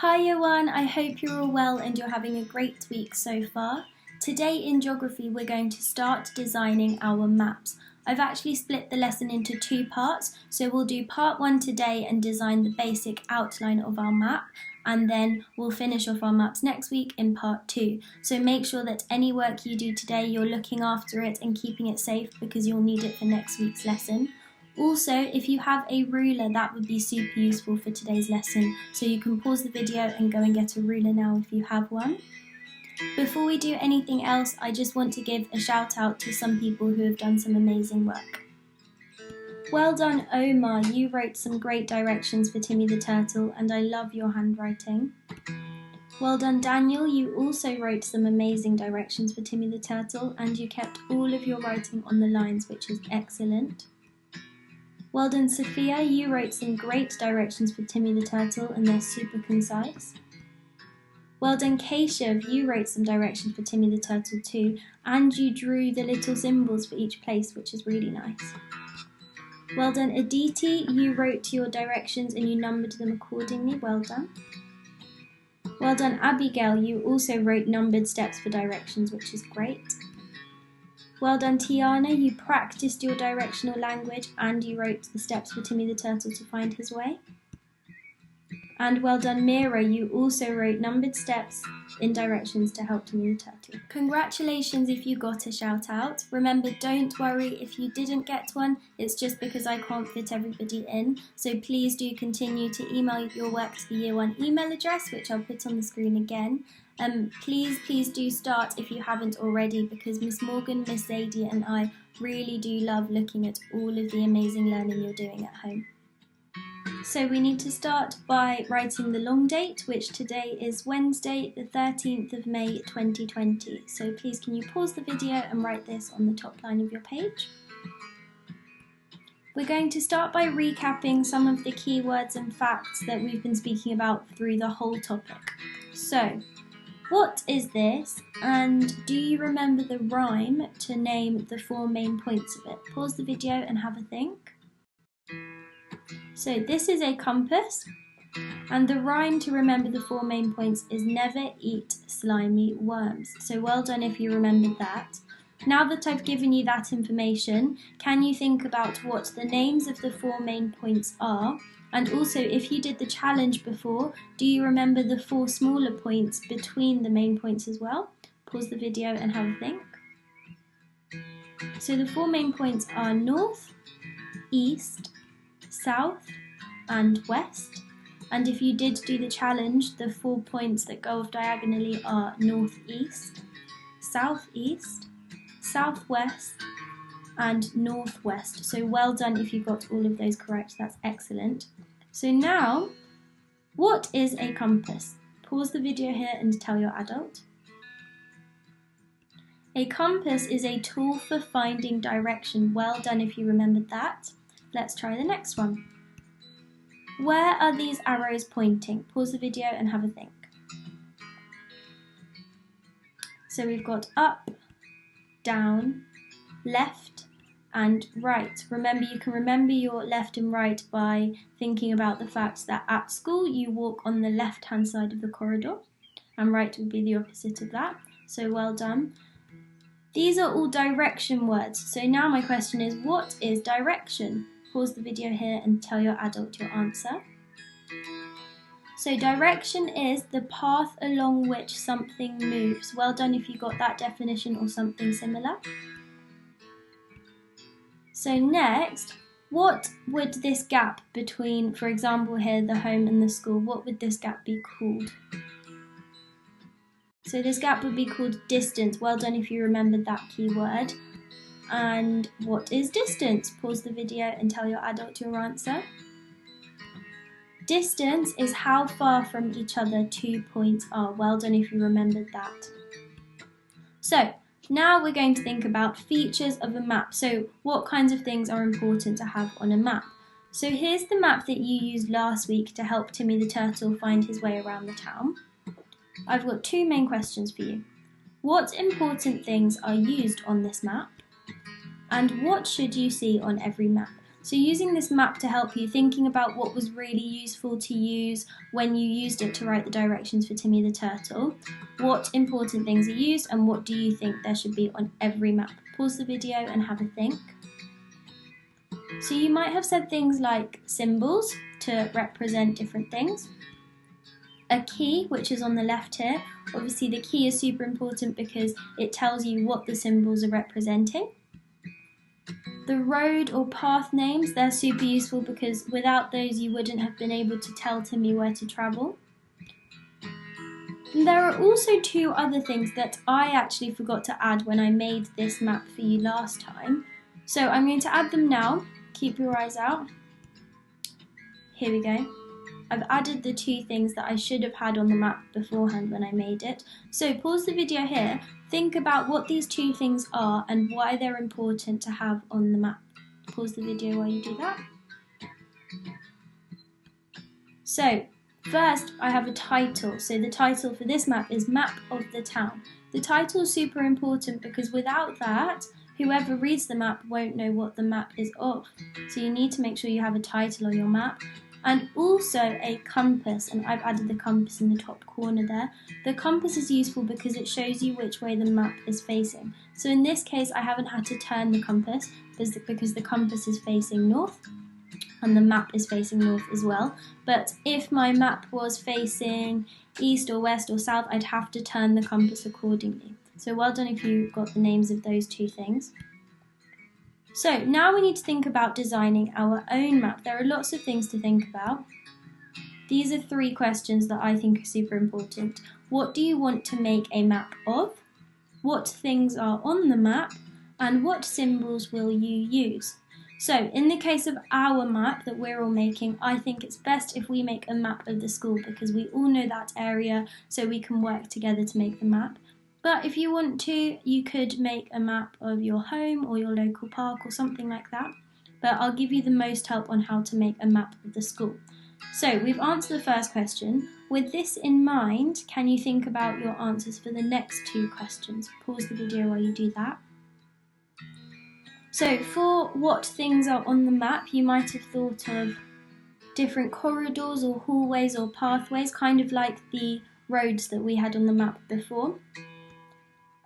Hi Year 1, I hope you're all well and you're having a great week so far. Today in Geography we're going to start designing our maps. I've actually split the lesson into two parts, so we'll do part 1 today and design the basic outline of our map, and then we'll finish off our maps next week in part 2. So make sure that any work you do today you're looking after it and keeping it safe because you'll need it for next week's lesson. Also, if you have a ruler, that would be super useful for today's lesson, so you can pause the video and go and get a ruler now if you have one. Before we do anything else, I just want to give a shout out to some people who have done some amazing work. Well done Omar, you wrote some great directions for Timmy the Turtle and I love your handwriting. Well done Daniel, you also wrote some amazing directions for Timmy the Turtle and you kept all of your writing on the lines, which is excellent. Well done Sophia, you wrote some great directions for Timmy the Turtle and they're super concise. Well done Keshav, you wrote some directions for Timmy the Turtle too, and you drew the little symbols for each place, which is really nice. Well done Aditi, you wrote your directions and you numbered them accordingly, well done. Well done Abigail, you also wrote numbered steps for directions, which is great. Well done Tiana, you practiced your directional language and you wrote the steps for Timmy the Turtle to find his way. And well done Mira, you also wrote numbered steps in directions to help Timmy the Turtle. Congratulations if you got a shout out. Remember, don't worry if you didn't get one, it's just because I can't fit everybody in. So please do continue to email your work to the Year 1 email address, which I'll put on the screen again. Please do start if you haven't already, because Miss Morgan, Miss Zadie and I really do love looking at all of the amazing learning you're doing at home. So we need to start by writing the long date, which today is Wednesday the 13th of May 2020. So please can you pause the video and write this on the top line of your page. We're going to start by recapping some of the keywords and facts that we've been speaking about through the whole topic. So, what is this, and do you remember the rhyme to name the 4 main points of it? Pause the video and have a think. So this is a compass, and the rhyme to remember the 4 main points is never eat slimy worms. So well done if you remembered that. Now that I've given you that information, can you think about what the names of the 4 main points are? And also, if you did the challenge before, do you remember the 4 smaller points between the main points as well? Pause the video and have a think. So the 4 main points are north, east, south and west. And if you did do the challenge, the 4 points that go off diagonally are northeast, southeast, southwest and northwest. So well done if you got all of those correct, that's excellent. So now, what is a compass? Pause the video here and tell your adult. A compass is a tool for finding direction. Well done if you remembered that. Let's try the next one. Where are these arrows pointing? Pause the video and have a think. So we've got up, down, left and right. Remember, you can remember your left and right by thinking about the fact that at school you walk on the left hand side of the corridor and right would be the opposite of that. So well done. These are all direction words. So now my question is, what is direction? Pause the video here and tell your adult your answer. So direction is the path along which something moves. Well done if you got that definition or something similar. So next, what would this gap between, for example here, the home and the school, what would this gap be called? So this gap would be called distance. Well done if you remembered that keyword. And what is distance? Pause the video and tell your adult your answer. Distance is how far from each other 2 points are. Well done if you remembered that. So now we're going to think about features of a map. So what kinds of things are important to have on a map? So here's the map that you used last week to help Timmy the Turtle find his way around the town. I've got 2 main questions for you. What important things are used on this map? And what should you see on every map? So using this map to help you, thinking about what was really useful to use when you used it to write the directions for Timmy the Turtle, what important things are used, and what do you think there should be on every map. Pause the video and have a think. So you might have said things like symbols to represent different things. A key, which is on the left here. Obviously the key is super important because it tells you what the symbols are representing. The road or path names, they're super useful because without those you wouldn't have been able to tell Timmy where to travel. And there are also two other things that I actually forgot to add when I made this map for you last time. So I'm going to add them now. Keep your eyes out. Here we go. I've added the two things that I should have had on the map beforehand when I made it. So pause the video here, think about what these two things are and why they're important to have on the map. Pause the video while you do that. So first I have a title. So the title for this map is Map of the Town. The title is super important because without that, whoever reads the map won't know what the map is of. So you need to make sure you have a title on your map. And also a compass, and I've added the compass in the top corner there. The compass is useful because it shows you which way the map is facing. So in this case I haven't had to turn the compass because the compass is facing north and the map is facing north as well. But if my map was facing east or west or south, I'd have to turn the compass accordingly. So well done if you got the names of those two things. So now we need to think about designing our own map. There are lots of things to think about. These are 3 questions that I think are super important. What do you want to make a map of? What things are on the map? And what symbols will you use? So in the case of our map that we're all making, I think it's best if we make a map of the school because we all know that area, so we can work together to make the map. But if you want to, you could make a map of your home or your local park or something like that. But I'll give you the most help on how to make a map of the school. So we've answered the first question. With this in mind, can you think about your answers for the next 2 questions? Pause the video while you do that. So for what things are on the map, you might have thought of different corridors or hallways or pathways, kind of like the roads that we had on the map before.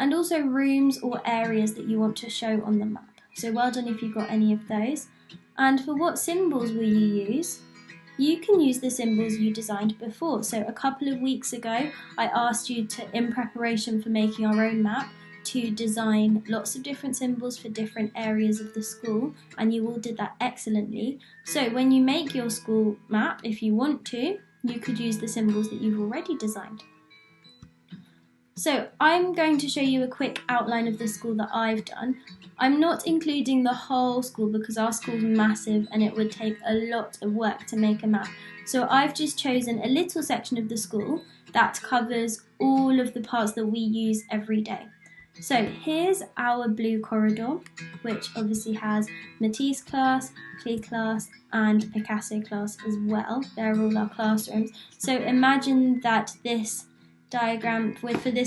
And also rooms or areas that you want to show on the map. So well done if you got any of those. And for what symbols will you use? You can use the symbols you designed before. So a couple of weeks ago, I asked you to, in preparation for making our own map, to design lots of different symbols for different areas of the school, and you all did that excellently. So when you make your school map, if you want to, you could use the symbols that you've already designed. So I'm going to show you a quick outline of the school that I've done. I'm not including the whole school because our school's massive and it would take a lot of work to make a map. So I've just chosen a little section of the school that covers all of the parts that we use every day. So here's our blue corridor, which obviously has Matisse class, Klee class and Picasso class as well. They're all our classrooms. So imagine that for this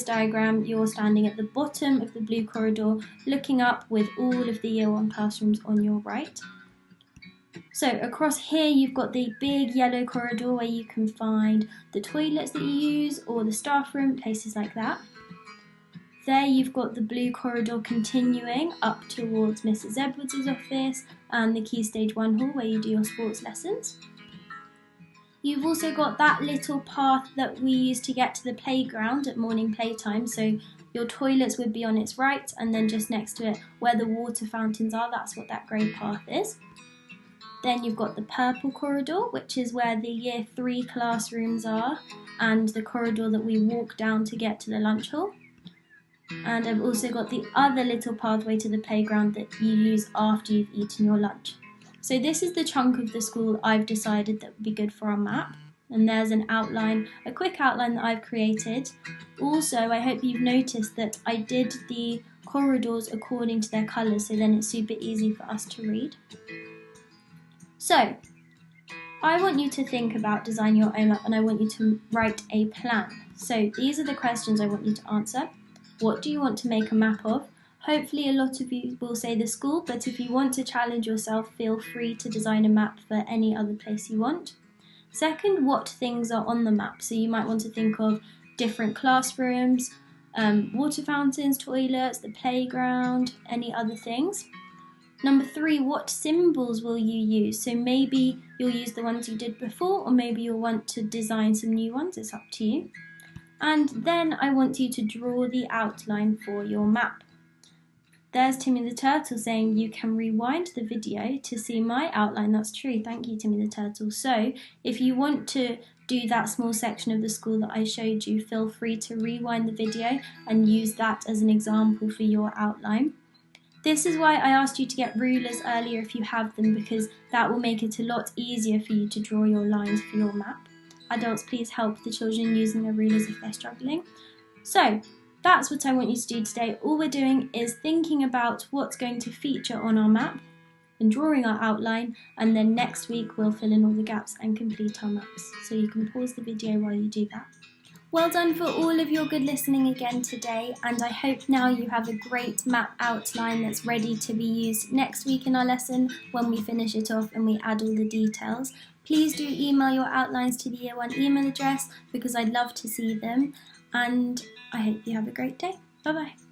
diagram, you're standing at the bottom of the blue corridor, looking up with all of the Year 1 classrooms on your right. So across here, you've got the big yellow corridor where you can find the toilets that you use or the staff room, places like that. There you've got the blue corridor continuing up towards Mrs. Edwards' office and the Key Stage 1 hall where you do your sports lessons. You've also got that little path that we use to get to the playground at morning playtime. So your toilets would be on its right, and then just next to it where the water fountains are, that's what that grey path is. Then you've got the purple corridor, which is where the Year 3 classrooms are, and the corridor that we walk down to get to the lunch hall. And I've also got the other little pathway to the playground that you use after you've eaten your lunch. So this is the chunk of the school I've decided that would be good for our map. And there's an outline, a quick outline that I've created. Also, I hope you've noticed that I did the corridors according to their colours, so then it's super easy for us to read. So, I want you to think about designing your own map and I want you to write a plan. So these are the questions I want you to answer. What do you want to make a map of? Hopefully a lot of you will say the school, but if you want to challenge yourself, feel free to design a map for any other place you want. Second, what things are on the map? So you might want to think of different classrooms, water fountains, toilets, the playground, any other things. Number 3, what symbols will you use? So maybe you'll use the ones you did before, or maybe you'll want to design some new ones, it's up to you. And then I want you to draw the outline for your map. There's Timmy the Turtle saying you can rewind the video to see my outline. That's true, thank you Timmy the Turtle. So if you want to do that small section of the school that I showed you, feel free to rewind the video and use that as an example for your outline. This is why I asked you to get rulers earlier if you have them, because that will make it a lot easier for you to draw your lines for your map. Adults, please help the children using their rulers if they're struggling. So that's what I want you to do today. All we're doing is thinking about what's going to feature on our map and drawing our outline, and then next week we'll fill in all the gaps and complete our maps. So you can pause the video while you do that. Well done for all of your good listening again today, and I hope now you have a great map outline that's ready to be used next week in our lesson when we finish it off and we add all the details. Please do email your outlines to the Year 1 email address because I'd love to see them, and I hope you have a great day. Bye bye.